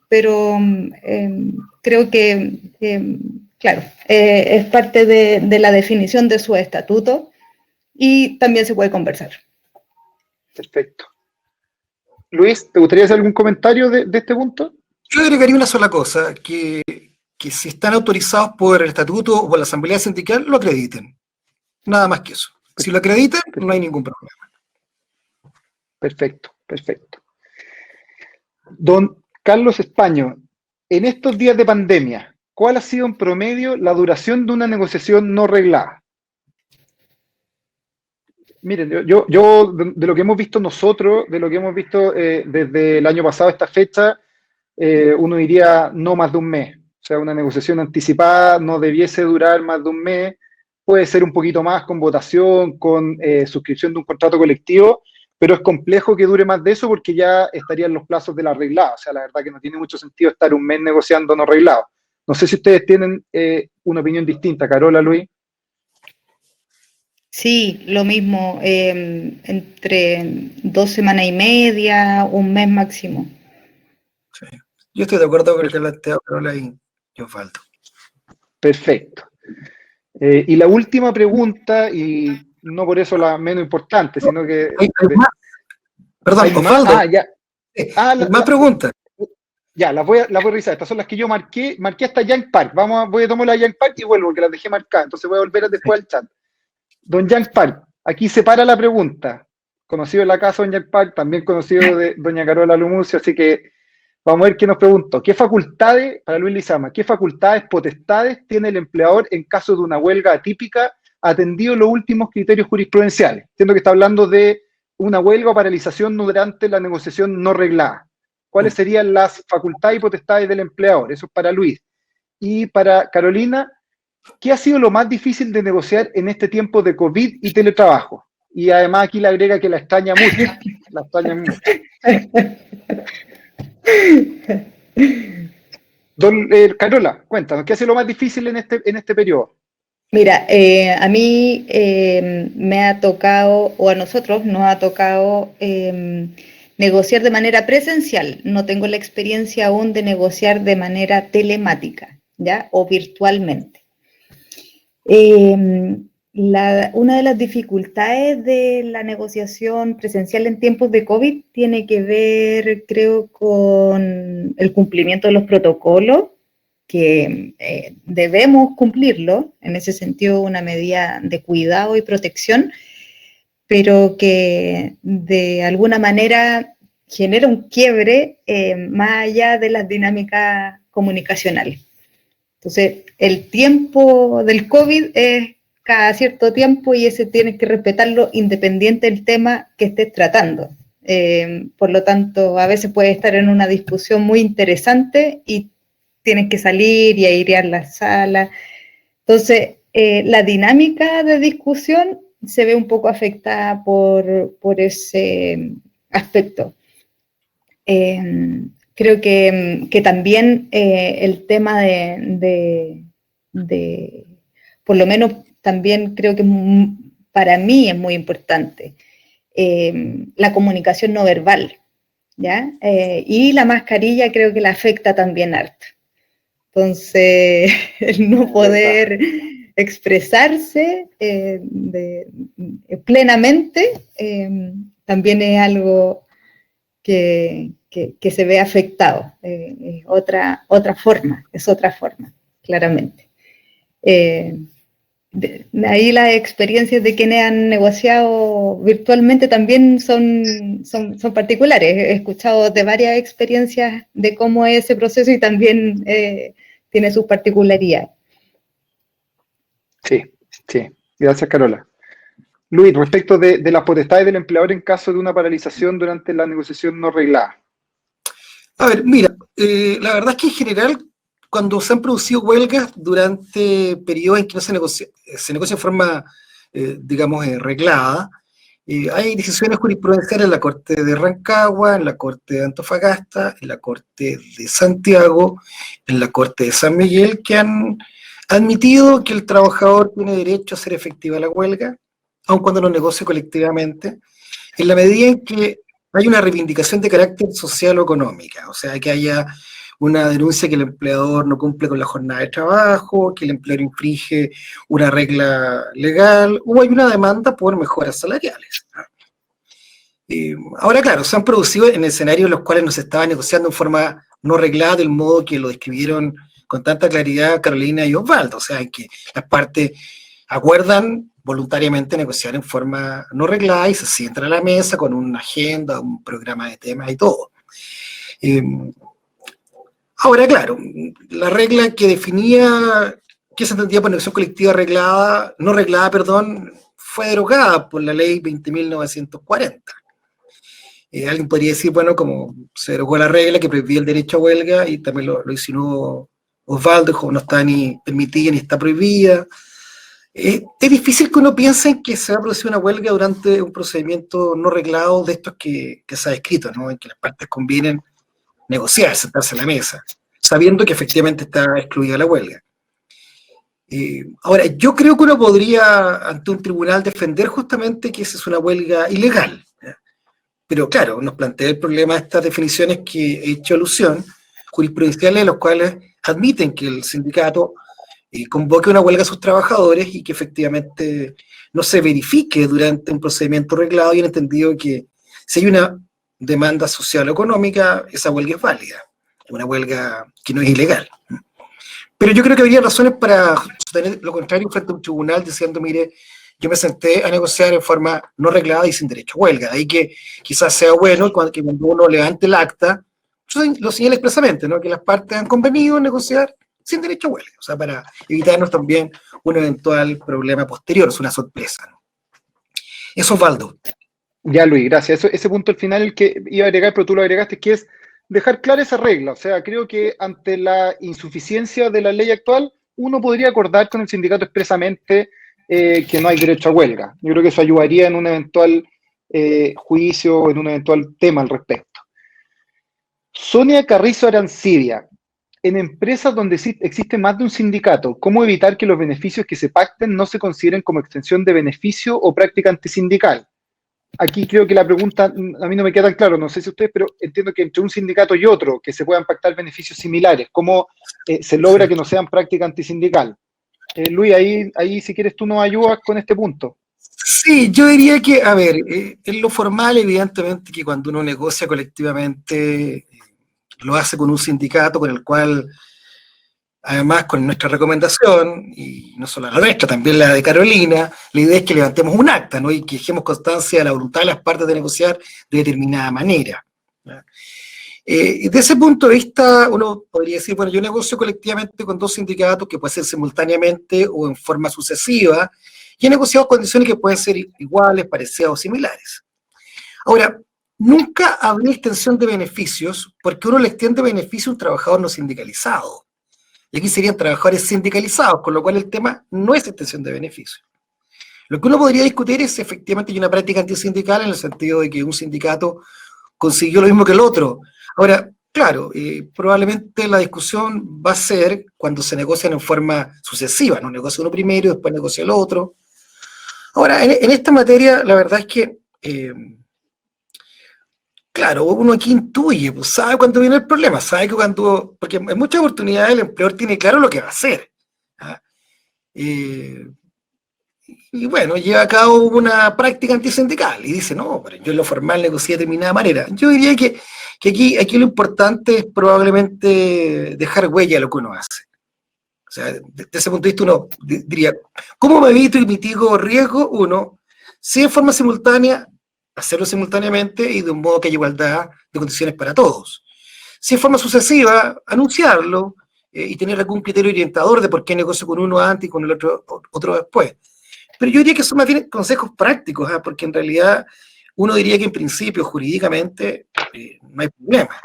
Pero creo que, claro, es parte de la definición de su estatuto y también se puede conversar. Perfecto. Luis, ¿te gustaría hacer algún comentario de este punto? Yo agregaría una sola cosa, que si están autorizados por el estatuto o por la asamblea sindical, lo acrediten. Nada más que eso. Si lo acreditan, no hay ningún problema. Perfecto, perfecto. Don Carlos Españo, en estos días de pandemia, ¿cuál ha sido en promedio la duración de una negociación no reglada? Miren, yo de lo que hemos visto nosotros, de lo que hemos visto desde el año pasado a esta fecha, uno diría no más de un mes. O sea, una negociación anticipada no debiese durar más de un mes, puede ser un poquito más con votación, con suscripción de un contrato colectivo, pero es complejo que dure más de eso porque ya estarían los plazos de la arreglada. O sea, la verdad que no tiene mucho sentido estar un mes negociando no arreglado. No sé si ustedes tienen una opinión distinta, Carola, Luis. Sí, lo mismo, entre 2 semanas y media, un mes máximo. Sí. Yo estoy de acuerdo con el que plantea Carola y yo falto. Perfecto. Y la última pregunta, y no por eso la menos importante, sino que... ¿Hay más? Perdón, Osvaldo. Ya. Más preguntas. Ya, las voy a revisar. Estas son las que yo marqué hasta Young Park. Voy a tomar la Young Park y vuelvo, porque las dejé marcadas. Entonces voy a volver después al chat. Don Young Park, aquí se para la pregunta. Conocido en la casa, Don Young Park, también conocido de doña Carola Lumucio, así que vamos a ver qué nos preguntó. ¿Qué facultades, para Luis Lizama, qué facultades, potestades tiene el empleador en caso de una huelga atípica, atendido los últimos criterios jurisprudenciales? Entiendo que está hablando de una huelga o paralización durante la negociación no reglada. ¿Cuáles serían las facultades y potestades del empleador? Eso es para Luis. Y para Carolina, ¿qué ha sido lo más difícil de negociar en este tiempo de COVID y teletrabajo? Y además aquí le agrega que la extraña mucho. La extraña mucho. Carola, cuéntanos, ¿qué ha sido lo más difícil en este periodo? Mira, a mí me ha tocado, o a nosotros nos ha tocado negociar de manera presencial. No tengo la experiencia aún de negociar de manera telemática, ¿ya? O virtualmente. Una de las dificultades de la negociación presencial en tiempos de COVID tiene que ver, creo, con el cumplimiento de los protocolos, que debemos cumplirlo, en ese sentido una medida de cuidado y protección, pero que de alguna manera genera un quiebre más allá de las dinámicas comunicacionales. Entonces, el tiempo del COVID es cada cierto tiempo y ese tienes que respetarlo independiente del tema que estés tratando. Por lo tanto, a veces puedes estar en una discusión muy interesante y tienes que salir y airear la sala. Entonces, la dinámica de discusión se ve un poco afectada por ese aspecto. Creo que también el tema por lo menos también creo que para mí es muy importante, la comunicación no verbal, ¿ya? Y la mascarilla creo que la afecta también harto. Entonces, el no poder expresarse plenamente también es algo que se ve afectado. Es otra forma, claramente. Ahí las experiencias de quienes han negociado virtualmente también son particulares. He escuchado de varias experiencias de cómo es ese proceso y también tiene sus particularidades. Sí. Gracias, Carola. Luis, respecto de las potestades del empleador en caso de una paralización durante la negociación no reglada. A ver, mira, la verdad es que en general, cuando se han producido huelgas durante periodos en que no se negocia en forma, digamos, reglada, hay decisiones jurisprudenciales en la Corte de Rancagua, en la Corte de Antofagasta, en la Corte de Santiago, en la Corte de San Miguel, que han admitido que el trabajador tiene derecho a hacer efectiva la huelga, aun cuando no negocie colectivamente, en la medida en que hay una reivindicación de carácter social o económica, o sea, que haya una denuncia que el empleador no cumple con la jornada de trabajo, que el empleador infringe una regla legal, o hay una demanda por mejoras salariales. Ahora, claro, se han producido en escenarios en los cuales no se estaba negociando en forma no reglada del modo que lo describieron con tanta claridad Carolina y Osvaldo, o sea, en que las partes acuerdan voluntariamente negociar en forma no reglada y se sientan a la mesa con una agenda, un programa de temas y todo. Ahora, claro, la regla que definía qué se entendía por negociación colectiva no reglada, fue derogada por la ley 20.940. Alguien podría decir, bueno, como se derogó la regla que prohibía el derecho a huelga, y también lo insinuó Osvaldo, dijo, no está ni permitida ni está prohibida. Es difícil que uno piense en que se va a producir una huelga durante un procedimiento no reglado de estos que se ha descrito, ¿no? En que las partes convienen negociar, sentarse a la mesa, sabiendo que efectivamente está excluida la huelga. Ahora, yo creo que uno podría, ante un tribunal, defender justamente que esa es una huelga ilegal, ¿ya? Pero claro, nos plantea el problema de estas definiciones que he hecho alusión, jurisprudenciales, los cuales admiten que el sindicato convoque una huelga a sus trabajadores y que efectivamente no se verifique durante un procedimiento reglado, y han entendido que si hay una demanda social o económica, esa huelga es válida, una huelga que no es ilegal. Pero yo creo que habría razones para sostener lo contrario frente a un tribunal diciendo, mire, yo me senté a negociar en forma no reglada y sin derecho a huelga. De ahí que quizás sea bueno que cuando uno levante el acta, lo señala expresamente, ¿no? Que las partes han convenido en negociar sin derecho a huelga, o sea, para evitarnos también un eventual problema posterior, es una sorpresa, ¿no? Eso, Osvaldo. Ya, Luis, gracias. Ese punto al final el que iba a agregar, pero tú lo agregaste, que es dejar clara esa regla. O sea, creo que ante la insuficiencia de la ley actual, uno podría acordar con el sindicato expresamente que no hay derecho a huelga. Yo creo que eso ayudaría en un eventual juicio o en un eventual tema al respecto. Sonia Carrizo Arancibia, en empresas donde existe más de un sindicato, ¿cómo evitar que los beneficios que se pacten no se consideren como extensión de beneficio o práctica antisindical? Aquí creo que la pregunta a mí no me queda tan claro, no sé si ustedes, pero entiendo que entre un sindicato y otro, que se puedan pactar beneficios similares, ¿cómo se logra que no sean práctica antisindical? Luis, ahí si quieres tú nos ayudas con este punto. Sí, yo diría que, a ver, en lo formal, evidentemente que cuando uno negocia colectivamente, lo hace con un sindicato con el cual, además con nuestra recomendación, y no solo la nuestra, también la de Carolina, la idea es que levantemos un acta, ¿no? Y que dejemos constancia de la voluntad de las partes de negociar de determinada manera, ¿ya? De ese punto de vista, uno podría decir, bueno, yo negocio colectivamente con dos sindicatos que puede ser simultáneamente o en forma sucesiva, y he negociado condiciones que pueden ser iguales, parecidas o similares. Ahora, nunca habría extensión de beneficios porque uno le extiende beneficio a un trabajador no sindicalizado. Y aquí serían trabajadores sindicalizados, con lo cual el tema no es extensión de beneficios. Lo que uno podría discutir es efectivamente hay una práctica antisindical en el sentido de que un sindicato consiguió lo mismo que el otro. Ahora, claro, probablemente la discusión va a ser cuando se negocian en forma sucesiva, ¿no? Negocia uno primero, después negocia el otro. Ahora, en esta materia, la verdad es que, claro, uno aquí intuye, pues sabe cuándo viene el problema, sabe que cuando, porque en muchas oportunidades el empleador tiene claro lo que va a hacer, ¿ah? Y bueno, lleva a cabo una práctica antisindical y dice, no, pero yo en lo formal negocié de determinada manera. Yo diría que aquí lo importante es probablemente dejar huella a lo que uno hace. O sea, desde ese punto de vista uno diría, ¿cómo me evito y mitigo riesgo? Uno, si en forma simultánea, hacerlo simultáneamente y de un modo que haya igualdad de condiciones para todos. Si en forma sucesiva, anunciarlo y tener algún criterio orientador de por qué negocio con uno antes y con el otro después. Pero yo diría que son más bien consejos prácticos, ¿eh? Porque en realidad uno diría que en principio, jurídicamente, no hay problema.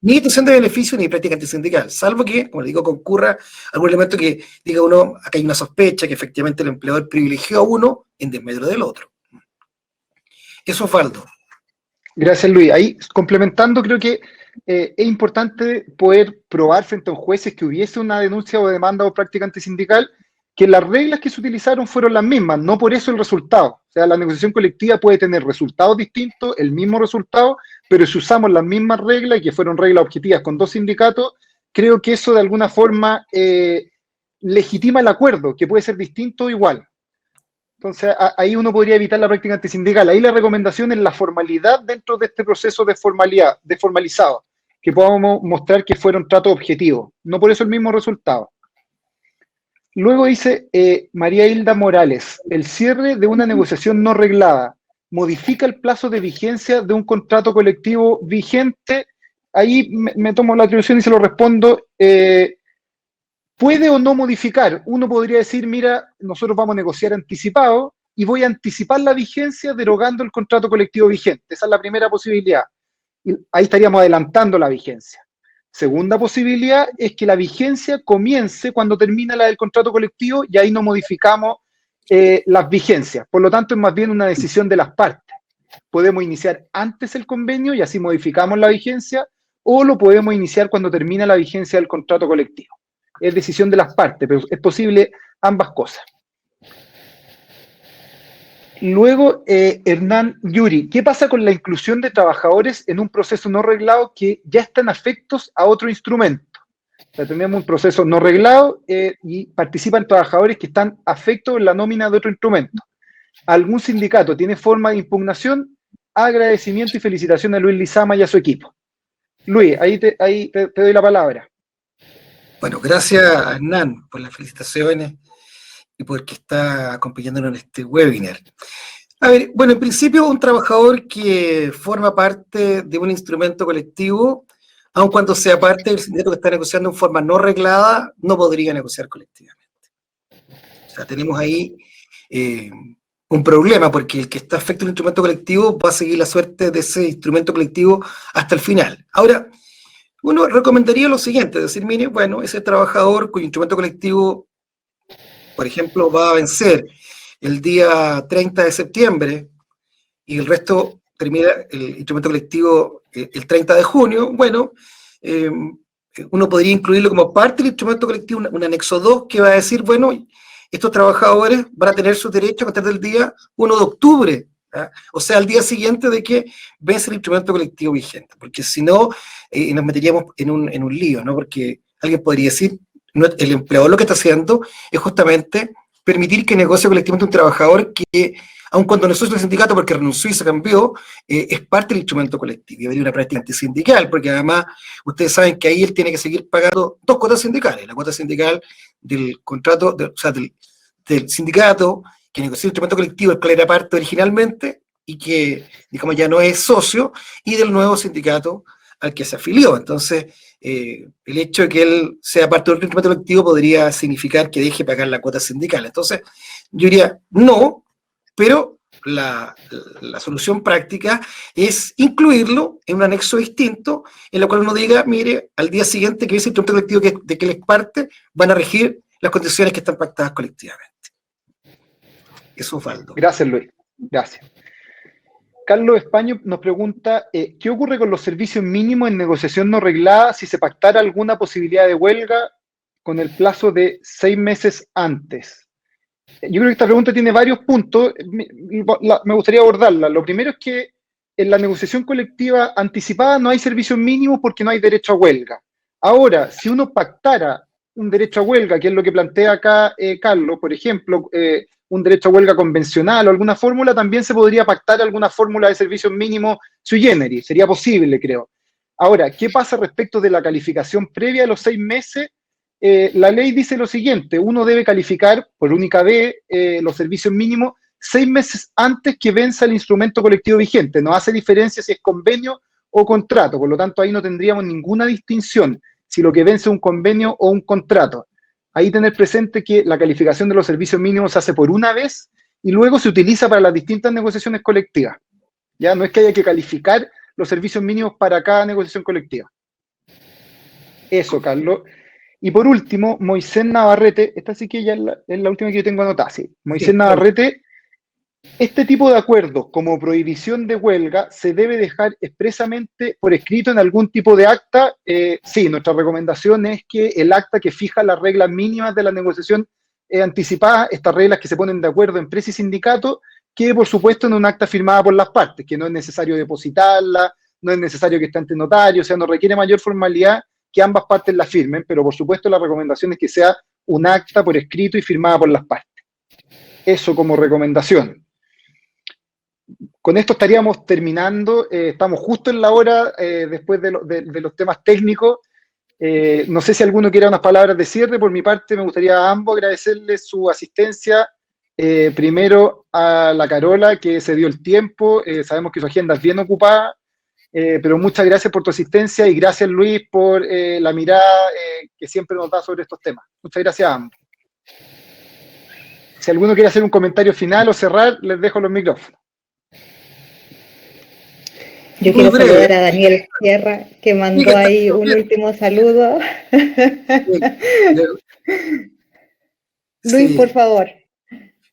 Ni extensión de beneficio ni práctica antisindical, salvo que, como le digo, concurra algún elemento que diga uno, acá hay una sospecha que efectivamente el empleador privilegió a uno en desmedro del otro. Eso es Osvaldo. Gracias, Luis. Ahí, complementando, creo que es importante poder probar frente a un juez que hubiese una denuncia o demanda o práctica antisindical, que las reglas que se utilizaron fueron las mismas, no por eso el resultado. O sea, la negociación colectiva puede tener resultados distintos, el mismo resultado, pero si usamos las mismas reglas y que fueron reglas objetivas con dos sindicatos, creo que eso de alguna forma legitima el acuerdo, que puede ser distinto o igual. Entonces, ahí uno podría evitar la práctica antisindical. Ahí la recomendación es la formalidad dentro de este proceso de formalidad, de formalizado, que podamos mostrar que fueron tratos objetivos, no por eso el mismo resultado. Luego dice María Hilda Morales, el cierre de una negociación no reglada modifica el plazo de vigencia de un contrato colectivo vigente. Ahí me tomo la atribución y se lo respondo. ¿Puede o no modificar? Uno podría decir, mira, nosotros vamos a negociar anticipado y voy a anticipar la vigencia derogando el contrato colectivo vigente. Esa es la primera posibilidad. Y ahí estaríamos adelantando la vigencia. Segunda posibilidad es que la vigencia comience cuando termina la del contrato colectivo y ahí no modificamos las vigencias. Por lo tanto, es más bien una decisión de las partes. Podemos iniciar antes el convenio y así modificamos la vigencia, o lo podemos iniciar cuando termina la vigencia del contrato colectivo. Es decisión de las partes, pero es posible ambas cosas. Luego, Hernán Yuri, ¿qué pasa con la inclusión de trabajadores en un proceso no reglado que ya están afectos a otro instrumento? O sea, tenemos un proceso no reglado y participan trabajadores que están afectos en la nómina de otro instrumento. ¿Algún sindicato tiene forma de impugnación? Agradecimiento y felicitación a Luis Lizama y a su equipo. Luis, ahí te doy la palabra. Bueno, gracias a Hernán por las felicitaciones y porque está acompañándonos en este webinar. A ver, bueno, en principio un trabajador que forma parte de un instrumento colectivo, aun cuando sea parte del sindicato que está negociando en forma no reglada, no podría negociar colectivamente. O sea, tenemos ahí un problema, porque el que está afecto al instrumento colectivo va a seguir la suerte de ese instrumento colectivo hasta el final. Ahora, uno recomendaría lo siguiente, decir, mire, bueno, ese trabajador cuyo instrumento colectivo, por ejemplo, va a vencer el día 30 de septiembre y el resto termina el instrumento colectivo el 30 de junio, bueno, uno podría incluirlo como parte del instrumento colectivo, un anexo 2 que va a decir, bueno, estos trabajadores van a tener sus derechos a partir del día 1 de octubre, ¿ah? O sea, al día siguiente de que vence el instrumento colectivo vigente, porque si no, nos meteríamos en un lío, ¿no? Porque alguien podría decir, el empleador lo que está haciendo es justamente permitir que negocie colectivamente un trabajador que, aun cuando no es socio del sindicato porque renunció y se cambió, es parte del instrumento colectivo y habría una práctica antisindical, porque además ustedes saben que ahí él tiene que seguir pagando 2 cuotas sindicales, la cuota sindical del contrato, o sea, del sindicato que negoció el instrumento colectivo, el cual era parte originalmente y que, digamos, ya no es socio, y del nuevo sindicato al que se afilió. Entonces, el hecho de que él sea parte del instrumento colectivo podría significar que deje de pagar la cuota sindical. Entonces, yo diría no, pero la solución práctica es incluirlo en un anexo distinto, en el cual uno diga, mire, al día siguiente que ese instrumento colectivo de que él es parte, van a regir las condiciones que están pactadas colectivamente. Eso, Osvaldo. Gracias, Luis. Gracias. Carlos Españo nos pregunta, ¿qué ocurre con los servicios mínimos en negociación no reglada si se pactara alguna posibilidad de huelga con el plazo de 6 meses antes? Yo creo que esta pregunta tiene varios puntos, me gustaría abordarla. Lo primero es que en la negociación colectiva anticipada no hay servicios mínimos porque no hay derecho a huelga. Ahora, si uno pactara un derecho a huelga, que es lo que plantea acá Carlos, por ejemplo, un derecho a huelga convencional o alguna fórmula, también se podría pactar alguna fórmula de servicios mínimos sui generis, sería posible, creo. Ahora, ¿qué pasa respecto de la calificación previa de los 6 meses? La ley dice lo siguiente, uno debe calificar por única vez los servicios mínimos 6 meses antes que venza el instrumento colectivo vigente. No hace diferencia si es convenio o contrato, por lo tanto ahí no tendríamos ninguna distinción si lo que vence es un convenio o un contrato. Ahí tener presente que la calificación de los servicios mínimos se hace por una vez y luego se utiliza para las distintas negociaciones colectivas. Ya no es que haya que calificar los servicios mínimos para cada negociación colectiva. Eso, Carlos. Y por último, Moisés Navarrete, esta sí que ya es la última que yo tengo anotada, sí. Moisés Navarrete, este tipo de acuerdos como prohibición de huelga se debe dejar expresamente por escrito en algún tipo de acta. Sí, nuestra recomendación es que el acta que fija las reglas mínimas de la negociación anticipada, estas reglas que se ponen de acuerdo empresa y sindicato, quede por supuesto en un acta firmada por las partes, que no es necesario depositarla, no es necesario que esté ante notario, o sea, no requiere mayor formalidad que ambas partes la firmen, pero por supuesto la recomendación es que sea un acta por escrito y firmada por las partes. Eso como recomendación. Con esto estaríamos terminando, estamos justo en la hora después de los temas técnicos. No sé si alguno quiere unas palabras de cierre. Por mi parte me gustaría a ambos agradecerles su asistencia. Primero a la Carola, que se dio el tiempo, sabemos que su agenda es bien ocupada, pero muchas gracias por tu asistencia y gracias, Luis, por la mirada que siempre nos da sobre estos temas. Muchas gracias a ambos. Si alguno quiere hacer un comentario final o cerrar, les dejo los micrófonos. Yo quiero saludar a Daniel Sierra, que mandó ahí un último saludo. Luis, por favor.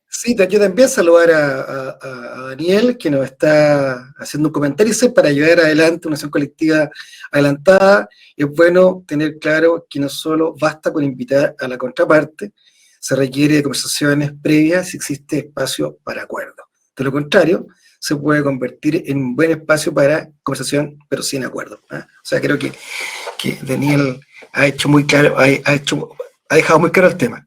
Sí, yo también saludar a Daniel, que nos está haciendo un comentario para llevar adelante una acción colectiva adelantada. Es bueno tener claro que no solo basta con invitar a la contraparte, se requiere de conversaciones previas si existe espacio para acuerdo. De lo contrario, se puede convertir en un buen espacio para conversación, pero sin acuerdo. O sea, creo que Daniel ha hecho muy claro, ha dejado muy claro el tema.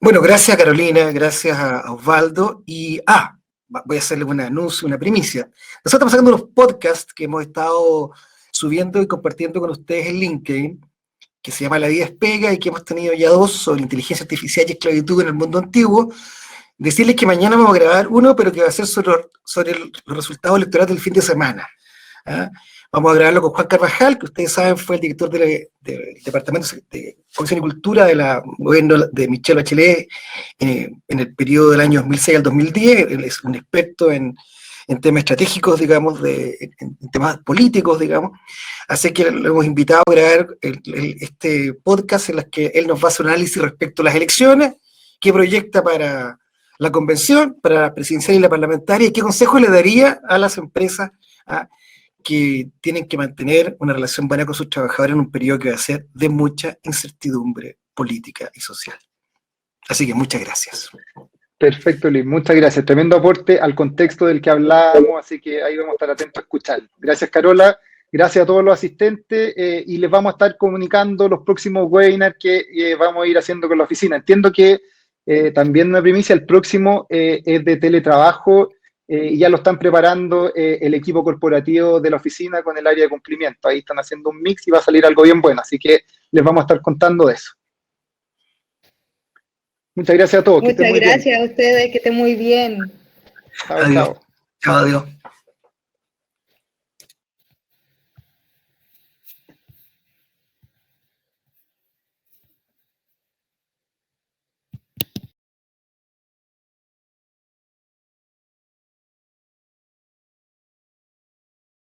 Bueno, gracias a Carolina, gracias a Osvaldo, y voy a hacerle un anuncio, una primicia. Nosotros estamos sacando unos podcasts que hemos estado subiendo y compartiendo con ustedes en LinkedIn, que se llama La Vida es Pega, y que hemos tenido ya 2 sobre inteligencia artificial y esclavitud en el mundo antiguo. Decirles que mañana vamos a grabar uno, pero que va a ser sobre los resultados electorales del fin de semana. Vamos a grabarlo con Juan Carvajal, que ustedes saben fue el director del Departamento de Comisión y Cultura del gobierno de Michelle Bachelet en el periodo del año 2006 al 2010. Él es un experto en temas estratégicos, digamos, en temas políticos, digamos. Así que lo hemos invitado a grabar este podcast en el que él nos va a hacer un análisis respecto a las elecciones, qué proyecta para la convención, para la presidencial y la parlamentaria, y qué consejo le daría a las empresas que tienen que mantener una relación buena con sus trabajadores en un periodo que va a ser de mucha incertidumbre política y social. Así que muchas gracias. Perfecto, Luis, muchas gracias. Tremendo aporte al contexto del que hablábamos, así que ahí vamos a estar atentos a escuchar. Gracias, Carola. Gracias a todos los asistentes y les vamos a estar comunicando los próximos webinars que vamos a ir haciendo con la oficina. Entiendo que también una primicia, el próximo es de teletrabajo y ya lo están preparando el equipo corporativo de la oficina con el área de cumplimiento. Ahí están haciendo un mix y va a salir algo bien bueno, así que les vamos a estar contando de eso. Muchas gracias a todos. Muchas gracias a ustedes, que estén muy bien. Chao, Adiós. chao. Chao, adiós.